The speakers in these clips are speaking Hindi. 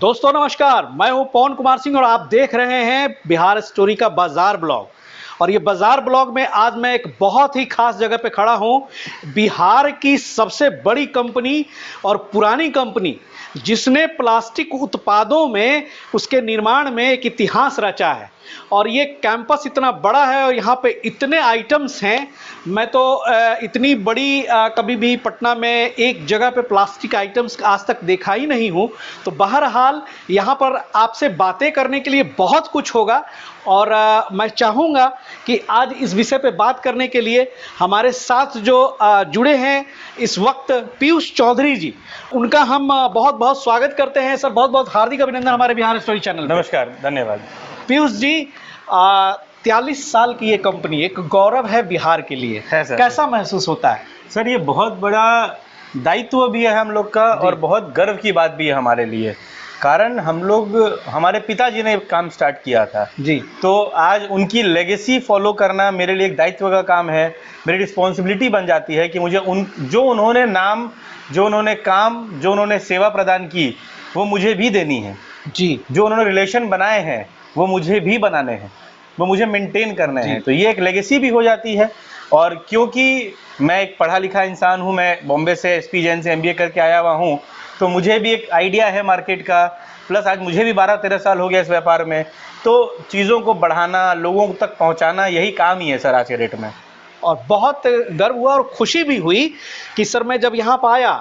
दोस्तों नमस्कार, मैं हूं पवन कुमार सिंह और आप देख रहे हैं बिहार स्टोरी का बाजार ब्लॉग। और ये बाजार ब्लॉग में आज मैं एक बहुत ही खास जगह पे खड़ा हूं। बिहार की सबसे बड़ी कंपनी और पुरानी कंपनी जिसने प्लास्टिक उत्पादों में उसके निर्माण में एक इतिहास रचा है। और ये कैंपस इतना बड़ा है और यहाँ पे इतने आइटम्स हैं। मैं तो इतनी बड़ी कभी भी पटना में एक जगह पे प्लास्टिक आइटम्स आज तक देखा ही नहीं हूँ। तो बहरहाल यहाँ पर आपसे बातें करने के लिए बहुत कुछ होगा और मैं चाहूँगा कि आज इस विषय पे बात करने के लिए हमारे साथ जो जुड़े हैं इस वक्त पीयूष चौधरी जी, उनका हम बहुत बहुत स्वागत करते हैं। सर बहुत बहुत हार्दिक अभिनंदन हमारे बिहार स्टोरी चैनल। नमस्कार, धन्यवाद। पीयूष जी, 43 साल की ये कंपनी एक गौरव है बिहार के लिए, है सर। कैसा महसूस होता है? सर ये बहुत बड़ा दायित्व भी है हम लोग का और बहुत गर्व की बात भी है हमारे लिए। कारण हम लोग, हमारे पिताजी ने काम स्टार्ट किया था जी, तो आज उनकी लेगेसी फॉलो करना मेरे लिए एक दायित्व का काम है। मेरी रिस्पॉन्सिबिलिटी बन जाती है कि मुझे जो उन्होंने नाम, जो उन्होंने काम, जो उन्होंने सेवा प्रदान की वो मुझे भी देनी है जी। जो उन्होंने रिलेशन बनाए हैं वो मुझे भी बनाने हैं, वो मुझे मेंटेन करने हैं। तो ये एक लेगेसी भी हो जाती है। और क्योंकि मैं एक पढ़ा लिखा इंसान हूँ, मैं बॉम्बे से एसपी जैन से एमबीए करके आया हुआ हूँ, तो मुझे भी एक आइडिया है मार्केट का। प्लस आज मुझे भी 12-13 साल हो गया इस व्यापार में। तो चीज़ों को बढ़ाना, लोगों तक पहुँचाना, यही काम ही है सर आज के डेट में। और बहुत गर्व हुआ और खुशी भी हुई कि सर मैं जब यहाँ पर आया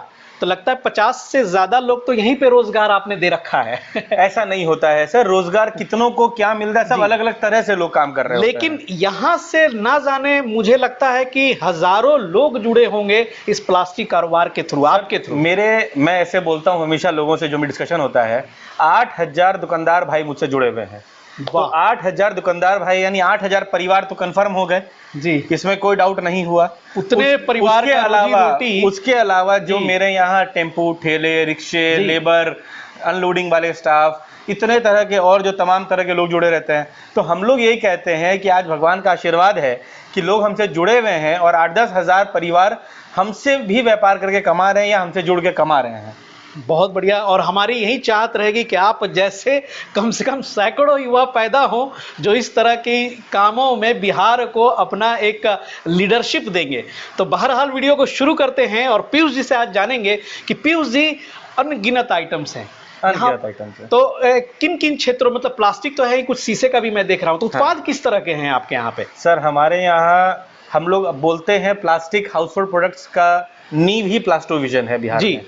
तो लगता है 50 से ज़्यादा लोग तो यहीं पे रोजगार आपने दे रखा है। ऐसा नहीं होता है सर, रोजगार कितनों को क्या मिलता है, सब अलग अलग तरह से लोग काम कर रहे हैं। लेकिन यहाँ से ना जाने मुझे लगता है कि हजारों लोग जुड़े होंगे इस प्लास्टिक कारोबार के थ्रू, आपके थ्रू। मैं ऐसे बोलता हूँ हमेशा लोगों से, जो भी डिस्कशन होता है, 8000 दुकानदार भाई मुझसे जुड़े हुए हैं। तो 8000 दुकानदार भाई यानी 8000 परिवार तो कंफर्म हो गए जी, इसमें कोई डाउट नहीं हुआ। उतने परिवार उसके का अलावा उसके अलावा जो मेरे यहाँ टेम्पू, ठेले, रिक्शे, लेबर, अनलोडिंग वाले स्टाफ, इतने तरह के और जो तमाम तरह के लोग जुड़े रहते हैं। तो हम लोग यही कहते हैं कि आज भगवान का आशीर्वाद है कि लोग हमसे जुड़े हुए हैं और 8-10 हज़ार परिवार हमसे भी व्यापार करके कमा रहे हैं या हमसे जुड़ के कमा रहे हैं। बहुत बढ़िया। और हमारी यही चाहत रहेगी कि आप जैसे कम से कम सैकड़ों युवा पैदा हो जो इस तरह के कामों में बिहार को अपना एक लीडरशिप देंगे। तो बहरहाल वीडियो को शुरू करते हैं और पीयूष जी से आज जानेंगे कि पीयूष जी, अनगिनत आइटम्स हैं तो किन किन क्षेत्रों, मतलब प्लास्टिक तो है ही, कुछ शीशे का भी मैं देख रहा हूँ, तो उत्पाद किस तरह के हैं आपके यहाँ पे? सर हमारे यहाँ हम लोग बोलते हैं प्लास्टिक हाउस होल्ड प्रोडक्ट्स का नींव ही प्लास्टोविजन है बिहार में।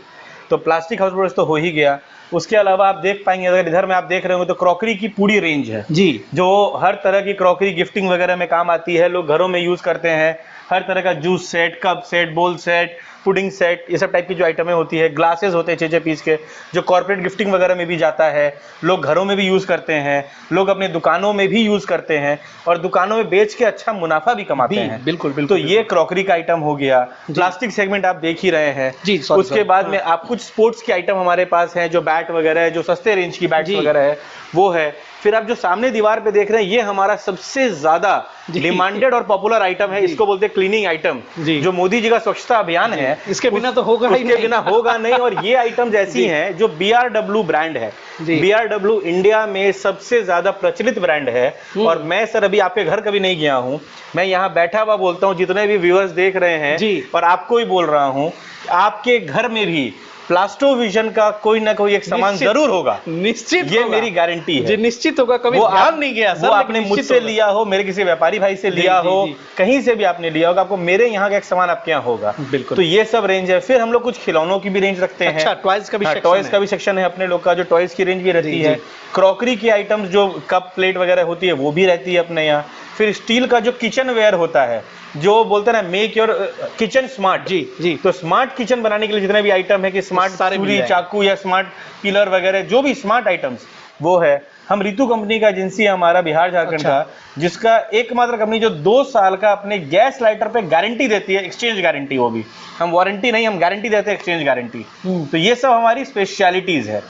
तो प्लास्टिक हाउस प्रोडक्ट्स तो हो ही गया। उसके अलावा आप देख पाएंगे, अगर इधर में आप देख रहे हो तो क्रॉकरी की पूरी रेंज है जी, जो हर तरह की क्रॉकरी गिफ्टिंग वगैरह में काम आती है, लोग घरों में यूज करते हैं। हर तरह का जूस सेट, कप सेट, बोल सेट, पुडिंग सेट, ये सब टाइप की जो आइटमें होती है, ग्लासेस होते हैं 6-6 पीस के, जो कॉर्पोरेट गिफ्टिंग वगैरह में भी जाता है, लोग घरों में भी यूज़ करते हैं, लोग अपने दुकानों में भी यूज़ करते हैं और दुकानों में बेच के अच्छा मुनाफा भी कमाते हैं। बिल्कुल बिल्कुल। तो ये क्रॉकरी का आइटम हो गया। प्लास्टिक सेगमेंट आप देख ही रहे हैं जी। उसके बाद में आप कुछ स्पोर्ट्स के आइटम हमारे पास हैं, जो बैट वगैरह है, जो सस्ते रेंज की बैट्स वगैरह है वो है। फिर आप जो सामने दीवार पे देख रहे हैं, ये हमारा सबसे ज्यादा डिमांडेड और पॉपुलर आइटम है। इसको बोलते हैं क्लीनिंग आइटम, जो मोदी जी का स्वच्छता अभियान है, इसके बिना तो होगा ही नहीं। इसके बिना होगा नहीं। और ये आइटम्स ऐसी हैं जो BRW ब्रांड है। BRW इंडिया में सबसे ज्यादा प्रचलित ब्रांड है। और मैं सर अभी आपके घर कभी नहीं गया हूँ, मैं यहाँ बैठा हुआ बोलता हूँ, जितने भी व्यूअर्स देख रहे हैं और आपको ही बोल रहा हूँ, आपके घर में भी प्लास्टोविजन का कोई ना कोई एक सामान जरूर होगा, निश्चित। ये मेरी गारंटी है, निश्चित होगा। कभी ध्यान नहीं गया सर, वो आपने मुझसे लिया हो, मेरे किसी व्यापारी भाई से लिया हो, कहीं से भी आपने लिया होगा, आपको मेरे यहाँ का एक सामान आपके यहाँ होगा। बिल्कुल। तो ये सब रेंज है। फिर हम लोग कुछ खिलौनों की भी रेंज रखते हैं। अच्छा, टॉयज का भी टॉयज का भी सेक्शन है अपने लोग का, जो टॉयज की रेंज भी रहती है। क्रॉकरी की आइटम्स जो कप प्लेट वगैरह होती है वो भी रहती है अपने यहाँ। फिर स्टील का जो किचन वेयर होता है, जो बोलते हैं ना मेक योर किचन स्मार्ट जी, तो स्मार्ट किचन बनाने के लिए जितने भी आइटम है कि स्मार्ट छुरी, चाकू या स्मार्ट पिलर वगैरह, जो भी स्मार्ट आइटम्स वो है। हम रितु कंपनी का एजेंसी है हमारा बिहार झारखंड का, जिसका एकमात्र कंपनी जो 2 साल का अपने गैस लाइटर पे गारंटी देती है, एक्सचेंज गारंटी। वो भी हम वारंटी नहीं, हम गारंटी देते हैं, एक्सचेंज गारंटी। तो ये सब हमारी स्पेशलिटीज है।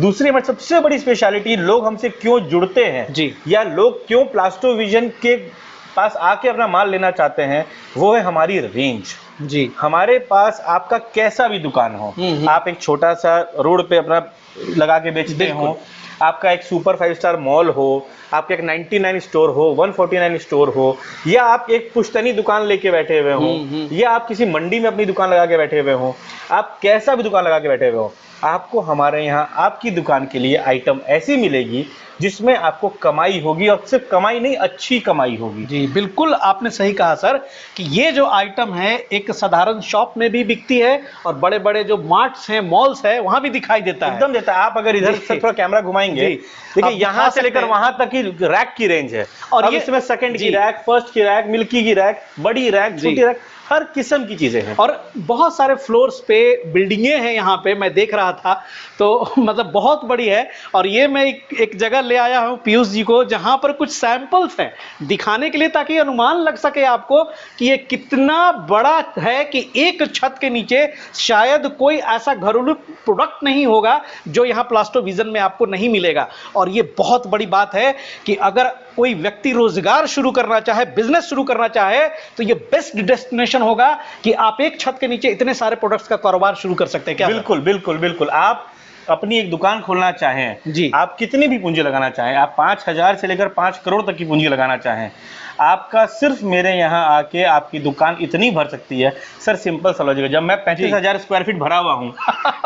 दूसरी हमारी सबसे बड़ी स्पेशलिटी, लोग हमसे क्यों जुड़ते हैं जी, या लोग क्यों प्लास्टोविजन के पास आके अपना माल लेना चाहते हैं, वो है हमारी रेंज। जी। हमारे पास आपका कैसा भी दुकान हो, आप एक छोटा सा रोड पे अपना लगा के बेचते हो, आपका एक सुपर 5 स्टार मॉल हो, आपका एक 99 स्टोर हो, 149 स्टोर हो, या आप एक पुश्तनी दुकान लेके बैठे हुए हो, या आप किसी मंडी में अपनी दुकान लगा के बैठे हुए हो, आप कैसा भी दुकान लगा के बैठे हुए हो, आपको हमारे यहाँ आपकी दुकान के लिए आइटम ऐसी मिलेगी जिसमें आपको कमाई होगी, और सिर्फ कमाई नहीं, अच्छी कमाई होगी। जी बिल्कुल, आपने सही कहा सर कि ये जो आइटम है एक साधारण शॉप में भी बिकती है और बड़े बड़े जो मार्ट्स हैं, मॉल्स है, वहां भी दिखाई देता है। एकदम देता है। आप अगर इधर से थोड़ा कैमरा घुमाएंगे, देखिए यहाँ से लेकर वहां तक की रैक की रेंज है, और इसमें सेकंड की रैक, फर्स्ट की रैक, मिल्की की रैक, बड़ी रैक, छोटी रैक, हर किस्म की चीजें हैं। और बहुत सारे फ्लोर्स पे बिल्डिंगें हैं यहाँ पे, मैं देख रहा था तो मतलब बहुत बड़ी है। और ये मैं एक जगह ले आया हूँ पीयूष जी को, जहाँ पर कुछ सैंपल्स हैं दिखाने के लिए, ताकि अनुमान लग सके आपको कि ये कितना बड़ा है कि एक छत के नीचे शायद कोई ऐसा घरेलू प्रोडक्ट नहीं होगा जो यहाँ प्लास्टोविजन में आपको नहीं मिलेगा। और ये बहुत बड़ी बात है कि अगर कोई व्यक्ति रोजगार शुरू करना चाहे, बिजनेस शुरू करना चाहे, तो ये बेस्ट डेस्टिनेशन होगा कि आप एक छत के नीचे इतने सारे प्रोडक्ट्स का कारोबार शुरू कर सकते हैं। क्या? बिल्कुल बिल्कुल बिल्कुल। आप अपनी एक दुकान खोलना चाहें जी, आप कितनी भी पूंजी लगाना चाहें, आप 5,000 से लेकर 5 करोड़ तक की पूंजी लगाना चाहें, आपका सिर्फ मेरे यहाँ आके आपकी दुकान इतनी भर सकती है। सर सिंपल सा लॉजिक है, जब मैं 35,000 स्क्वायर फीट भरा हुआ हूँ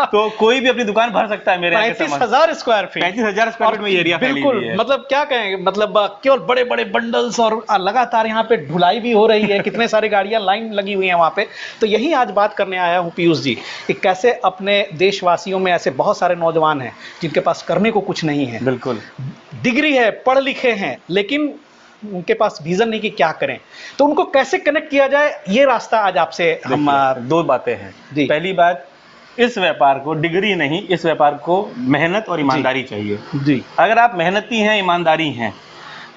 तो कोई भी अपनी दुकान भर सकता है मेरे यहाँ। 35,000 स्क्वायर फीट, 35,000 स्क्वायर फीट में एरिया बिल्कुल, मतलब क्या कहें, मतलब केवल बड़े बड़े बंडल्स, और लगातार यहाँ पे ढुलाई भी हो रही है, कितने सारी गाड़ियां लाइन लगी हुई हैं वहाँ पे। तो यही आज बात करने आया हूँ पीयूष जी कि कैसे अपने देशवासियों में ऐसे बहुत सारे नौजवान हैं जिनके पास करने को कुछ नहीं है, बिल्कुल डिग्री है, पढ़ लिखे हैं, लेकिन उनके पास विजन नहीं कि क्या करें। तो उनको कैसे कनेक्ट किया जाए, ये रास्ता आज आपसे हम दो बातें हैं। पहली बात, इस व्यापार को डिग्री नहीं, इस व्यापार को मेहनत और ईमानदारी चाहिए। जी, अगर आप मेहनती हैं, ईमानदारी हैं,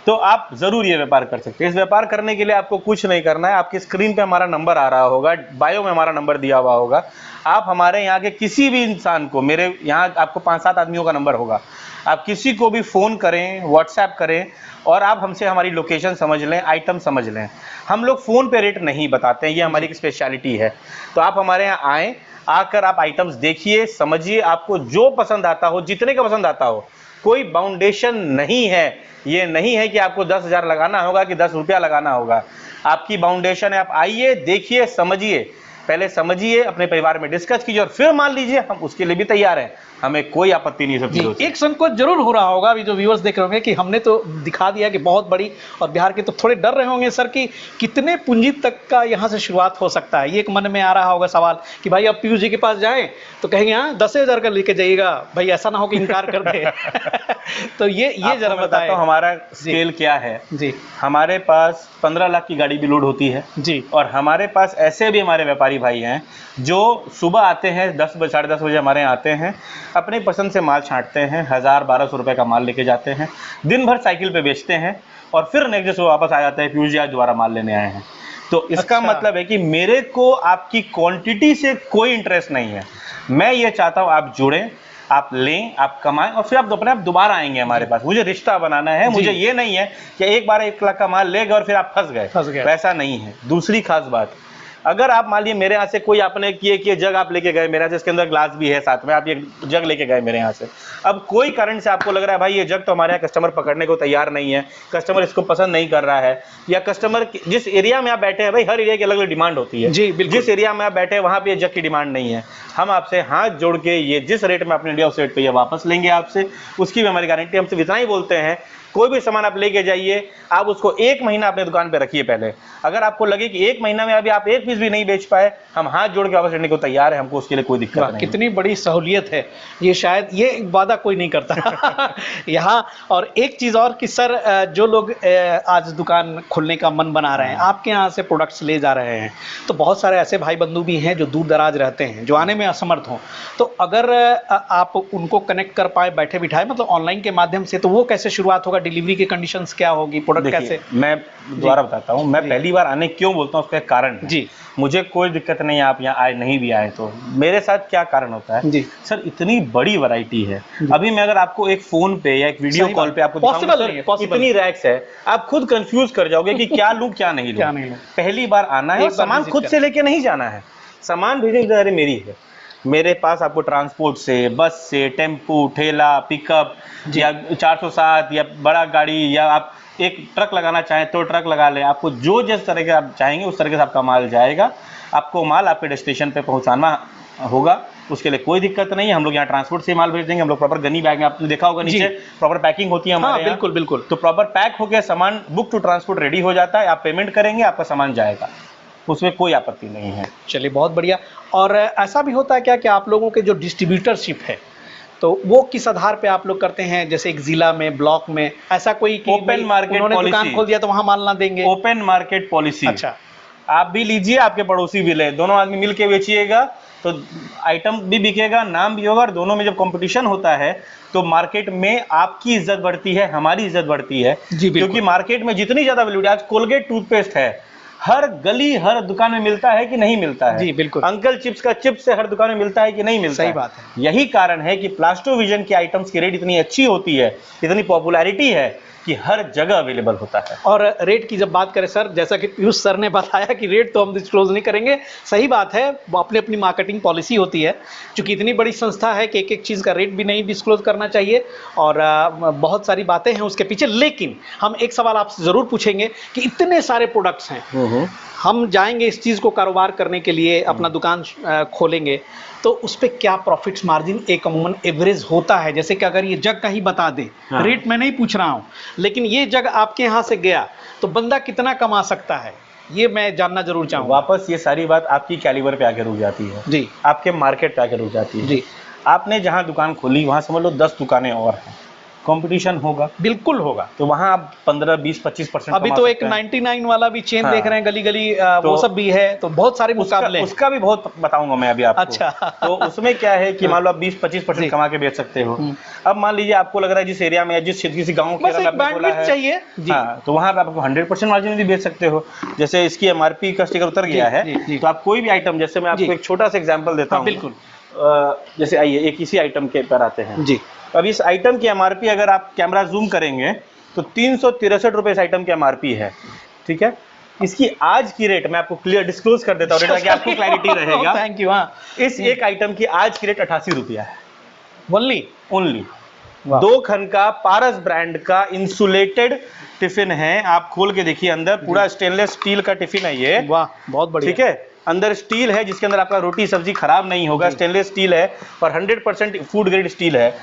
तो आप जरूर ये व्यापार कर सकते हैं। इस व्यापार करने के लिए आपको कुछ नहीं करना है। आपकी स्क्रीन पे हमारा नंबर आ रहा होगा, बायो में हमारा नंबर दिया हुआ होगा। आप हमारे यहाँ के किसी भी इंसान को, मेरे यहाँ आपको 5-7 आदमियों का नंबर होगा, आप किसी को भी फ़ोन करें, व्हाट्सएप करें, और आप हमसे हमारी लोकेशन समझ लें, आइटम समझ लें। हम लोग फ़ोन पे रेट नहीं बताते हैं, ये हमारी एक स्पेशलिटी है। तो आप हमारे यहाँ आएँ, आकर आप आइटम्स देखिए, समझिए, आपको जो पसंद आता हो, जितने का पसंद आता हो, कोई बाउंडेशन नहीं है। ये नहीं है कि आपको 10,000 लगाना होगा कि 10 रुपया लगाना होगा। आपकी बाउंडेशन है, आप आइए, देखिए, समझिए, पहले समझिए, अपने परिवार में डिस्कस कीजिए और फिर मान लीजिए। हम उसके लिए भी तैयार हैं, हमें कोई आपत्ति नहीं। सब चीज़ों से एक संकोच जरूर हो रहा होगा अभी जो व्यूअर्स देख रहे होंगे कि हमने तो दिखा दिया कि बहुत बड़ी, और बिहार के तो थोड़े डर रहे होंगे सर कि कितने पूंजी तक का यहाँ से शुरुआत हो सकता है। ये एक मन में आ रहा होगा सवाल कि भाई अब पीयूष जी के पास जाएं तो कहेंगे हाँ 10,000 का लेके जाइएगा भाई, ऐसा ना हो कि इनकार कर दे। तो ये जरा बताएं हमारा स्केल क्या है। जी, हमारे पास 15 लाख की गाड़ी भी लोड होती है जी, और हमारे पास ऐसे भी हमारे व्यापारी भाई हैं जो सुबह आते हैं, 10 बजे, 10:30 बजे हमारे यहाँ आते हैं, अपनी पसंद से माल छांटते हैं, 1,000-1,200 रुपये का माल लेके जाते हैं, दिन भर साइकिल पे बेचते हैं, और फिर नेक्स्ट डे सुबह वापस आ जाते हैं, पीयूष जी आज दोबारा माल लेने आए हैं। तो इसका मतलब है कि मेरे को आपकी क्वांटिटी से कोई इंटरेस्ट नहीं है। मैं ये चाहता हूँ आप जुड़ें, आप लें, आप कमाएं, और फिर आप अपने आप दोबारा आएंगे हमारे पास। मुझे रिश्ता बनाना है, मुझे ये नहीं है कि एक बार 1 लाख का माल ले गए और फिर आप फंस गए। वैसा नहीं है। दूसरी खास बात, अगर आप मान लीजिए मेरे यहाँ से कोई आपने किए जग आप लेके गए मेरे यहाँ से, इसके अंदर ग्लास भी है साथ में, आप ये जग लेके गए मेरे यहाँ से, अब कोई कारण से आपको लग रहा है भाई ये जग तो हमारे यहाँ कस्टमर पकड़ने को तैयार नहीं है, कस्टमर इसको पसंद नहीं कर रहा है, या कस्टमर जिस एरिया में आप बैठे हैं, भाई हर एरिया की अलग अलग डिमांड होती है जी, जिस एरिया में आप बैठे हैं वहाँ पे ये जग की डिमांड नहीं है, हम आपसे हाथ जोड़ के ये जिस रेट में आपने लिया उस रेट पे ये वापस लेंगे आपसे, उसकी भी हमारी गारंटी। हम सिर्फ इतना ही बोलते हैं, कोई भी सामान आप लेके जाइए, आप उसको 1 महीना अपने दुकान पे रखिए पहले। अगर आपको लगे कि 1 महीना में अभी आप 1 पीस भी नहीं बेच पाए, हम हाथ जोड़ के वापस लेने को तैयार है, हमको उसके लिए कोई दिक्कत नहीं। कितनी बड़ी सहूलियत है ये, शायद ये वादा कोई नहीं करता यहाँ। और एक चीज़ और कि सर जो लोग आज दुकान खोलने का मन बना रहे हैं, आपके यहाँ से प्रोडक्ट्स ले जा रहे हैं, तो बहुत सारे ऐसे भाई बंधु भी हैं जो दूर दराज रहते हैं, जो आने में असमर्थ हों, तो अगर आप उनको कनेक्ट कर पाए बैठे बिठाए, मतलब ऑनलाइन के माध्यम से, तो वो कैसे शुरुआत होगा, डिलीवरी की कंडीशंस क्या होगी, प्रोडक्ट देखिए, कैसे? मैं दोबारा बताता हूँ, मैं पहली बार आने क्यों बोलता हूँ उसका एक कारण है। जी मुझे कोई दिक्कत नहीं है आप यहाँ आए नहीं भी आए तो। मेरे साथ क्या कारण होता है जी सर, इतनी बड़ी वैरायटी है। जी। अभी मैं अगर आपको एक फोन पे या एक वीडियो सही कॉल बात। पे आपको दिखाऊंगा Possible सर, नहीं है, possible इतनी रैक्स है, आप खुद कंफ्यूज कर जाओगे कि क्या लूं क्या नहीं लूं। क्या नहीं लूं। पहली बार आना है और एक बार सामान visit खुद करना। से लेके नहीं जाना है, सामान भेजने की जिम्मेदारी मेरी है। मेरे पास आपको ट्रांसपोर्ट से, बस से, टेम्पू, ठेला, पिकअप जी। या 407 या बड़ा गाड़ी, या आप एक ट्रक लगाना चाहें तो ट्रक लगा लें, आपको जो जिस तरह के आप चाहेंगे उस तरह से आपका माल जाएगा। आपको माल आपके डेस्टिनेशन पे पहुंचाना होगा, उसके लिए कोई दिक्कत नहीं है। हम लोग यहाँ ट्रांसपोर्ट से माल भेज देंगे। हम लोग प्रॉपर गनी बैग में, आपने देखा होगा जी। नीचे प्रॉपर पैकिंग होती है हाँ हमारे यहाँ। बिल्कुल बिल्कुल। तो प्रॉपर पैक हो गया सामान, बुक टू ट्रांसपोर्ट रेडी हो जाता है, आप पेमेंट करेंगे, आपका सामान जाएगा, उसमें कोई आपत्ति नहीं है। चलिए बहुत बढ़िया। और ऐसा भी होता है क्या कि आप लोगों के जो डिस्ट्रीब्यूटरशिप है तो वो किस आधार पे आप लोग करते हैं, जैसे एक जिला में, ब्लॉक में, ऐसा कोई कि Open भाई market उन्होंने दुकान policy। खोल दिया तो वहां माल ना देंगे? Open market policy. अच्छा आप भी लीजिए, आपके पड़ोसी भी ले, दोनों आदमी मिलके बेचिएगा तो आइटम भी बिकेगा, नाम भी होगा, और दोनों में जब कंपटीशन होता है तो मार्केट में आपकी इज्जत बढ़ती है, हमारी इज्जत बढ़ती है। जी बिल्कुल। क्योंकि मार्केट में जितनी ज्यादा वैल्यू, आज कोलगेट टूथपेस्ट है, हर गली हर दुकान में मिलता है कि नहीं मिलता है? जी बिल्कुल। अंकल चिप्स का चिप्स से हर दुकान में मिलता है कि नहीं मिलता सही है? बात है। यही कारण है कि प्लास्टोविजन के आइटम्स की रेट इतनी अच्छी होती है, इतनी पॉपुलैरिटी है कि हर जगह अवेलेबल होता है। और रेट की जब बात करें सर, जैसा कि पीयूष सर ने बताया कि रेट तो हम डिस्क्लोज नहीं करेंगे, सही बात है, वो अपनी अपनी मार्केटिंग पॉलिसी होती है। चूंकि इतनी बड़ी संस्था है कि एक एक चीज़ का रेट भी नहीं डिस्क्लोज करना चाहिए, और बहुत सारी बातें हैं उसके पीछे। लेकिन हम एक सवाल आपसे ज़रूर पूछेंगे कि इतने सारे प्रोडक्ट्स हैं, हम जाएंगे इस चीज़ को कारोबार करने के लिए, अपना दुकान खोलेंगे, तो उस पर क्या प्रॉफिट्स मार्जिन एक अमूमन एवरेज होता है? जैसे कि अगर ये जग का ही बता दे, हाँ। रेट मैं नहीं पूछ रहा हूँ, लेकिन ये जग आपके यहाँ से गया तो बंदा कितना कमा सकता है, ये मैं जानना जरूर चाहूँगा। वापस ये सारी बात आपकी कैलिबर पे आके रुक जाती है जी आपके मार्केट पे आके रुक जाती है। जी आपने जहां दुकान खोली वहां समझ लो 10 दुकानें और हैं, कंपटीशन होगा, बिल्कुल होगा। तो वहां आप 15, 20, 25% अभी तो एक 99 वाला भी चेन हाँ। देख रहे हैं, गली गली वो तो सब भी है, तो बहुत सारे मुकाबले हैं। उसका भी बहुत बताऊंगा मैं अभी आपको। अच्छा। तो उसमें क्या है कि मान लो आप 20-25% जी। कमा के बेच सकते हो। अब मान लीजिए आपको लग रहा है जिस एरिया में या जिस किसी गांव के बस अंदर एक आपने खोला बैंडविड्थ है, चाहिए जी। हाँ, तो वहां पे आपको 100% मार्जिन भी बेच सकते हो। जैसे इसकी एमआरपी का स्टिकर उतर गया है, जी, जी। तो आप कोई भी आइटम, जैसे मैं आपको जी। एक छोटा सा एग्जांपल देता हाँ हूँ। बिल्कुल जैसे आइए एक इसी आइटम के पर आते हैं जी। अब इस आइटम की एमआरपी अगर आप कैमरा जूम करेंगे तो 363 रुपए इस आइटम की एमआरपी है, ठीक है। इसकी आज की रेट मैं आपको क्लियर डिस्क्लोज कर देता हूँ ताकि आपको क्लैरिटी रहेगा। Thank you. हाँ इस एक आइटम की आज की रेट 88 रुपया है ओनली। ओनली। 2 खन का पारस ब्रांड का इंसुलेटेड टिफिन है, आप खोल के देखिए, अंदर पूरा स्टेनलेस स्टील का टिफिन है ये। वाह बहुत बढ़िया। ठीक है, अंदर स्टील है जिसके अंदर आपका रोटी सब्जी खराब नहीं होगा, स्टेनलेस स्टील है और 100% फूड ग्रेड स्टील है,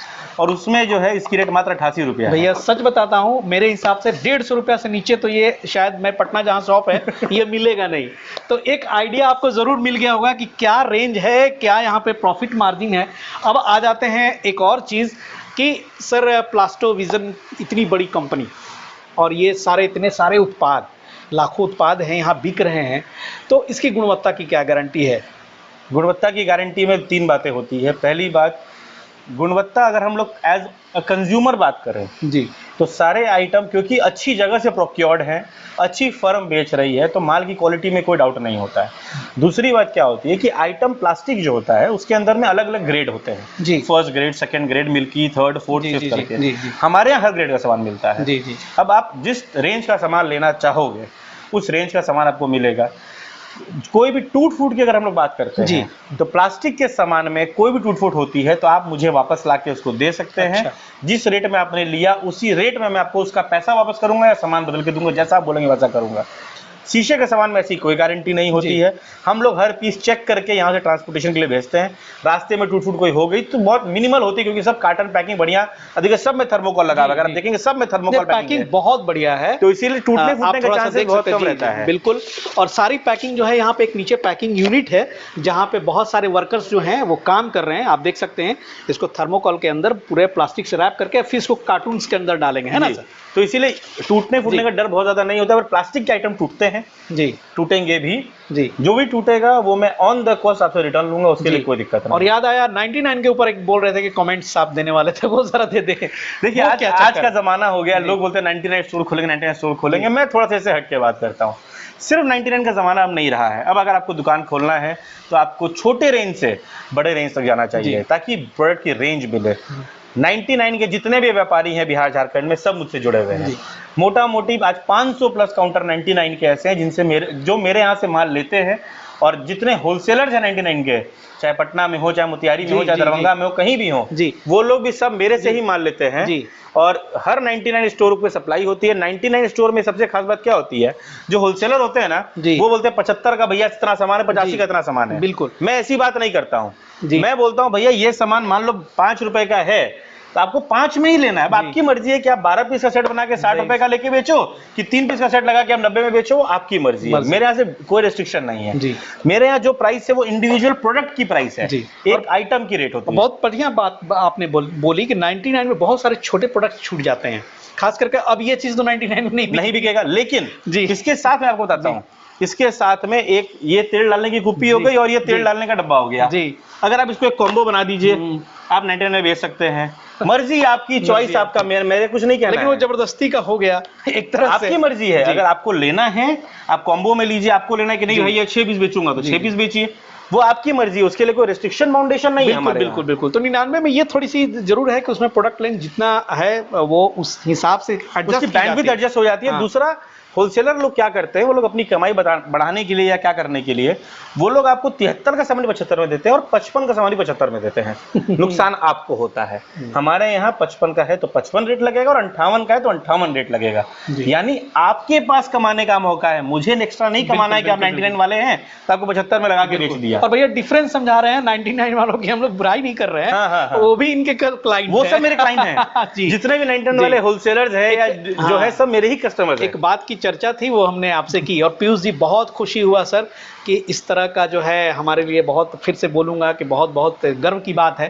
और उसमें जो है इसकी रेट मात्र 88 रुपया है। भैया सच बताता हूँ, मेरे हिसाब से 150 रुपया से नीचे तो ये शायद, मैं पटना जहाँ शॉप है ये मिलेगा नहीं। तो एक आइडिया आपको जरूर मिल गया होगा कि क्या रेंज है, क्या यहाँ पे प्रॉफिट मार्जिन है। अब आ जाते हैं एक और चीज़ कि सर प्लास्टोविजन इतनी बड़ी कंपनी और ये सारे इतने सारे उत्पाद, लाखों उत्पाद हैं यहाँ बिक रहे हैं, तो इसकी गुणवत्ता की क्या गारंटी है? गुणवत्ता की गारंटी में 3 बातें होती है। पहली बात, गुणवत्ता अगर हम लोग एज अ कंज्यूमर बात करें जी, तो सारे आइटम क्योंकि अच्छी जगह से प्रोक्योर्ड हैं, अच्छी फर्म बेच रही है, तो माल की क्वालिटी में कोई डाउट नहीं होता है। दूसरी बात क्या होती है कि आइटम प्लास्टिक जो होता है उसके अंदर में अलग अलग ग्रेड होते हैं जी। First grade, second grade, milky, third, fourth, जी, जी, फिफ्थ करके। जी, जी। हमारे यहाँ हर ग्रेड का सामान मिलता है। जी जी। अब आप जिस रेंज का सामान लेना चाहोगे उस रेंज का सामान आपको मिलेगा। कोई भी टूट फूट की अगर हम लोग बात करते जी। हैं तो प्लास्टिक के सामान में कोई भी टूट फूट होती है तो आप मुझे वापस ला के उसको दे सकते हैं। अच्छा। जिस रेट में आपने लिया उसी रेट में मैं आपको उसका पैसा वापस करूंगा या सामान बदल के दूंगा, जैसा आप बोलेंगे वैसा करूंगा। शीशे के सामान में ऐसी कोई गारंटी नहीं होती जी। है। हम लोग हर पीस चेक करके यहाँ से ट्रांसपोर्टेशन के लिए भेजते हैं। रास्ते में टूट फूट कोई हो गई तो बहुत मिनिमल होती है क्योंकि सब कार्टन पैकिंग बढ़िया, अधिक सब में थर्मोकॉल लगा हुआ है। अगर आप देखेंगे सब में थर्मोकॉल पैकिंग पैकिंग है, बहुत बढ़िया है, तो इसीलिए टूटने आप फूटने का थोड़ा सा चांसेस देख बहुत सकते हैं। कम जी, रहता जी, है। बिल्कुल। और सारी पैकिंग जो है यहाँ पे एक नीचे पैकिंग यूनिट है जहाँ पे बहुत सारे वर्कर्स जो हैं वो काम कर रहे हैं। आप देख सकते हैं इसको थर्मोकॉल के अंदर पूरे प्लास्टिक से रैप करके फिर इसको कार्टून्स के अंदर डालेंगे, है ना जी। सर? तो इसीलिए टूटने फूटने का डर बहुत ज्यादा नहीं होता, पर प्लास्टिक के आइटम टूटते हैं, जी टूटेंगे भी, जी। जो भी टूटेगा वो मैं ऑन द कॉस्ट आपसे रिटर्न लूंगा, उसके लिए जी। कोई दिक्कत नहीं। और याद आया 99 के ऊपर एक बोल रहे थे कि कमेंट्स आप देने वाले थे, वो जरा दे दे। देखिए वो आज क्या आज चक्कर का है? जमाना हो गया, जी। लोग बोलते हैं 99 स्टोर खोलेंगे, 99 स्टोर खोलेंगे, जी। मैं थोड़ा सा इससे हट के बात करता हूँ। सिर्फ 99 का जमाना अब नहीं रहा है। अब अगर आपको दुकान खोलना है तो आपको छोटे रेंज से बड़े रेंज तक जाना चाहिए, जी। ताकि प्रोडक्ट की रेंज मिले। 99 के जितने भी व्यापारी हैं बिहार झारखंड में, सब मुझसे जुड़े हुए हैं। जी। मोटा मोटी आज 500 प्लस काउंटर 99 के ऐसे हैं जिनसे मेरे यहाँ से माल लेते हैं। और जितने होलसेलर्स हैं 99 के, चाहे पटना में हो, चाहे मोतिहारी में जी, हो, चाहे जी, दरभंगा में हो, कहीं भी हो, जी। वो लोग भी सब मेरे से जी। ही माल लेते हैं। जी। और हर 99 स्टोर पे सप्लाई होती है। 99 स्टोर में सबसे खास बात क्या होती है, जो होलसेलर होते हैं ना, जी। वो बोलते हैं 75 का भैया इतना सामान है, 85 जी। का इतना सामान है। बिल्कुल। मैं ऐसी बात नहीं करता हूँ। जी। मैं बोलता हूँ भैया ये सामान मान लो 5 रुपए का है, तो आपको 5 में ही लेना है। अब जी। आपकी मर्जी है कि आप 12 पीस का सेट बना के 60 जी। रुपए का लेके बेचो, कि 3 पीस का सेट लगा के आप 90 में बेचो, वो आपकी मर्जी है। मेरे यहाँ से कोई रेस्ट्रिक्शन नहीं है। जी। मेरे यहाँ जो प्राइस है वो इंडिविजुअल प्रोडक्ट की प्राइस है, जी। एक आइटम की रेट होती है। बहुत बढ़िया बात आपने बोली कि 99 में बहुत सारे छोटे प्रोडक्ट छूट जाते हैं, खास करके अब ये चीज तो 99 में नहीं बिकेगा। लेकिन जी। इसके साथ मैं आपको बताता हूँ, इसके साथ में एक ये तेल डालने की कुप्पी हो जी। गई और ये तेल जी। डालने का डब्बा हो गया। जी। अगर आप इसको एक कॉम्बो बना दीजिए, आप 99 में बेच सकते हैं। मर्जी आपकी, चॉइस आपका, मेरे कुछ नहीं कहना लेकिन वो है। जबरदस्ती का हो गया एक तरह से। आपकी मर्जी है। जी। अगर आपको लेना है, आप कॉम्बो में लीजिए। आपको लेना है कि नहीं जी। भाई ये 6 पीस बेचूंगा, तो जी। 6 पीस बेचिए, वो आपकी मर्जी है। उसके लिए कोई रिस्ट्रिक्शन फाउंडेशन नहीं है बिल्कुल हमारे बिल्कुल बिल्कुल। तो 99 में ये थोड़ी सी जरूर है कि उसमें प्रोडक्ट लेंथ जितना है वो उस हिसाब से उसकी बैंडविड्थ एडजस्ट हो जाती है। हाँ। दूसरा, होलसेलर लोग क्या करते हैं, वो लोग अपनी कमाई बढ़ाने के लिए या क्या करने के लिए, वो लोग आपको 73 का सामान 75 में देते हैं और 55 का सामान 75 में देते हैं। नुकसान आपको होता है। हमारे यहाँ 55 का है तो 55 रेट लगेगा, और 58 का है तो 58 रेट लगेगा। यानी आपके पास कमाने का मौका है, मुझे एक्स्ट्रा नहीं कमाना है कि आप 99 वाले हैं तो आपको 75 में लगा के बेच दिया। और भैया डिफरेंस समझा रहे हैं 99 वालों की, हम लोग बुराई नहीं कर रहे हैं। हाँ, हाँ, हाँ। वो भी इनके क्लाइंट, वो सब मेरे क्लाइंट हैं। जी। जितने भी 99 वाले होलसेलर्स हैं या जो है, सब मेरे ही कस्टमर्स हैं। एक बात की चर्चा थी वो हमने आपसे की, और पीयूष जी बहुत खुशी हुआ सर कि इस तरह का जो है हमारे लिए बहुत, फिर से बोलूँगा कि बहुत बहुत गर्व की बात है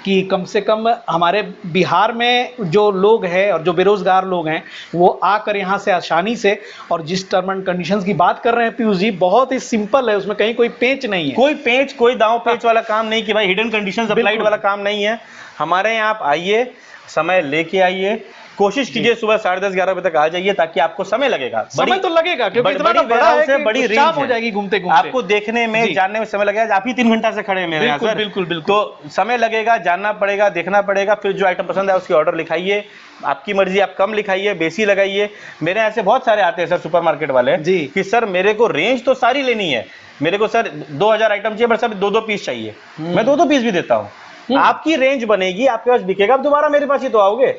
कि कम से कम हमारे बिहार में जो लोग हैं और जो बेरोज़गार लोग हैं वो आकर यहाँ से आसानी से, और जिस टर्म एंड कंडीशंस की बात कर रहे हैं पीयूष जी, बहुत ही सिंपल है, उसमें कहीं कोई पेच नहीं है, कोई पेच, कोई दांव पेच वाला काम नहीं कि भाई हिडन कंडीशंस अप्लाइड वाला काम नहीं है। हमारे यहाँ आप आइए, समय लेके आइए, कोशिश कीजिए सुबह 10:30 11 बजे तक आ जाइए, ताकि आपको समय लगेगा। समय तो लगेगा क्योंकि इतना बड़ी बड़ा है कि बड़ी शाम रेंज हो है। जाएगी घूमते घूमते, आपको देखने में, जानने में समय लगेगा। आप ही 3 घंटा से खड़े हैं मेरे यहाँ सर। बिल्कुल बिल्कुल। तो समय लगेगा, जानना पड़ेगा, देखना पड़ेगा, फिर जो आइटम पसंद है उसकी ऑर्डर लिखाइए। आपकी मर्जी, आप कम लिखाइए, बेसी लगाइए। मेरे यहाँ से बहुत सारे आते हैं सर सुपरमार्केट वाले जी कि सर मेरे को रेंज तो सारी लेनी है, मेरे को सर 2000 आइटम चाहिए, बट सर 2-2 पीस चाहिए। मैं 2-2 पीस भी देता हूँ। आपकी रेंज बनेगी, आपके पास बिकेगा, आप दोबारा मेरे पास ही तो आओगे।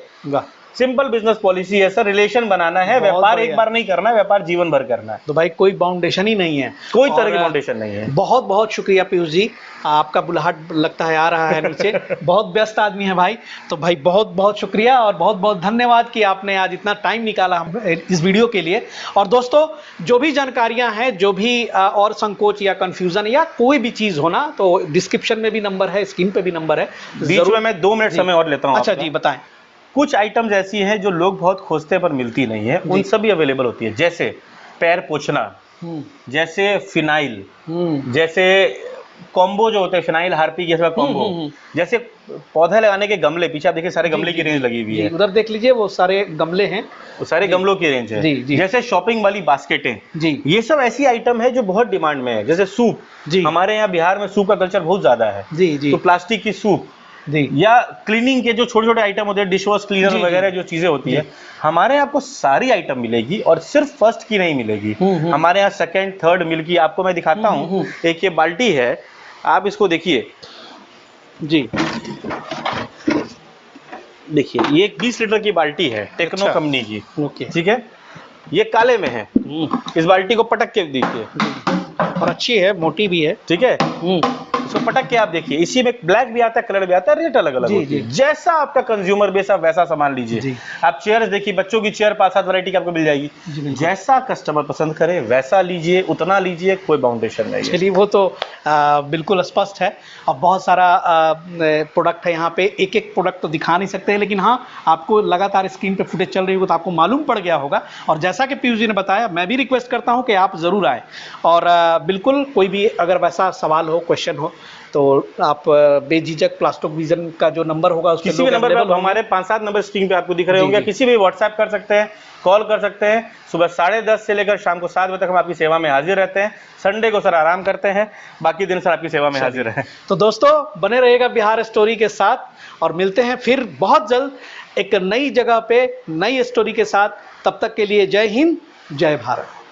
सिंपल बिजनेस पॉलिसी है सर, रिलेशन बनाना है। व्यापार एक बार नहीं करना है, व्यापार जीवन भर करना है। तो भाई कोई बाउंडेशन ही नहीं है, कोई तरह की फाउंडेशन नहीं है। बहुत बहुत शुक्रिया पीयूष जी, आपका बुलाहट लगता है आ रहा है नीचे। बहुत व्यस्त आदमी है भाई, तो भाई बहुत बहुत शुक्रिया और बहुत बहुत धन्यवाद कि आपने आज इतना टाइम निकाला हम इस वीडियो के लिए। और दोस्तों, जो भी जानकारियां हैं, जो भी और संकोच या कंफ्यूजन या कोई भी चीज़ होना, तो डिस्क्रिप्शन में भी नंबर है, स्क्रीन पे भी नंबर है। बीच में मैं 2 मिनट समय और लेता हूँ। अच्छा जी, बताएं। कुछ आइटम्स ऐसी हैं जो लोग बहुत खोजते पर मिलती नहीं है, उन सभी अवेलेबल होती है। जैसे पैर पोछना, जैसे फिनाइल, जैसे कॉम्बो जो होते हैं, फिनाइल हार्पिक ये सब कॉम्बो, जैसे पौधे लगाने के गमले, पीछे आप देखिए सारे गमले की रेंज लगी हुई है, उधर देख लीजिए वो सारे गमले हैं, वो सारे गमलों की रेंज है। जैसे शॉपिंग वाली बास्केटें, ये सब ऐसी आइटम है जो बहुत डिमांड में है। जैसे सूप, हमारे यहाँ बिहार में सूप का कल्चर बहुत ज्यादा है, तो प्लास्टिक की सूप या क्लीनिंग के जो छोटे छोटे आइटम होते हैं, डिश वॉश क्लीनर वगैरह जो चीजें होती है, हमारे यहाँ आपको सारी आइटम मिलेगी। और सिर्फ फर्स्ट की नहीं मिलेगी, हमारे यहाँ सेकंड थर्ड मिल की आपको मैं दिखाता हूँ। एक ये बाल्टी है, आप इसको देखिए जी, देखिए ये एक 20 लीटर की बाल्टी है, टेक्नो कंपनी की, ठीक है। ये काले में है, इस बाल्टी को पटक के देखिए, और अच्छी है, मोटी भी है, ठीक है। इसको पटक के आप देखिए, इसी में ब्लैक भी आता है, कलर भी आता है, रेट अलग अलग जी, होती है। जी। जैसा आपका कंज्यूमर बेस आप वैसा सामान लीजिए। जी। आप चेयर्स देखिए, बच्चों की चेयर 5-7 वैरायटी की आपको मिल जाएगी। जी, बिल्कुल। जैसा कस्टमर पसंद करे वैसा लीजिए, उतना लीजिए, कोई बाउंडेशन नहीं है। चलिए, वो तो बिल्कुल स्पष्ट है। और बहुत सारा प्रोडक्ट है यहाँ पे, एक एक प्रोडक्ट तो दिखा नहीं सकते हैं, लेकिन हाँ, आपको लगातार स्क्रीन पे फुटेज चल रही होगी तो आपको मालूम पड़ गया होगा। और जैसा कि पीयूष जी ने बताया, मैं भी रिक्वेस्ट करता हूँ कि आप ज़रूर आएँ, और बिल्कुल कोई भी अगर वैसा सवाल हो, क्वेश्चन हो, तो आप बेझिझक प्लास्टिक विजन का जो नंबर होगा उस किसी भी नंबर पे आप, हमारे 5-7 नंबर स्क्रीन पे आपको दिख रहे जी, होंगे, जी। किसी भी व्हाट्सएप कर सकते हैं, कॉल कर सकते हैं। सुबह 10:30 से लेकर शाम को 7 बजे तक हम आपकी सेवा में हाजिर रहते हैं। संडे को सर आराम करते हैं, बाकी दिन सर आपकी सेवा में हाजिर हैं। तो दोस्तों, बने रहिएगा बिहार स्टोरी के साथ, और मिलते हैं फिर बहुत जल्द एक नई जगह पे नई स्टोरी के साथ। तब तक के लिए जय हिंद, जय भारत।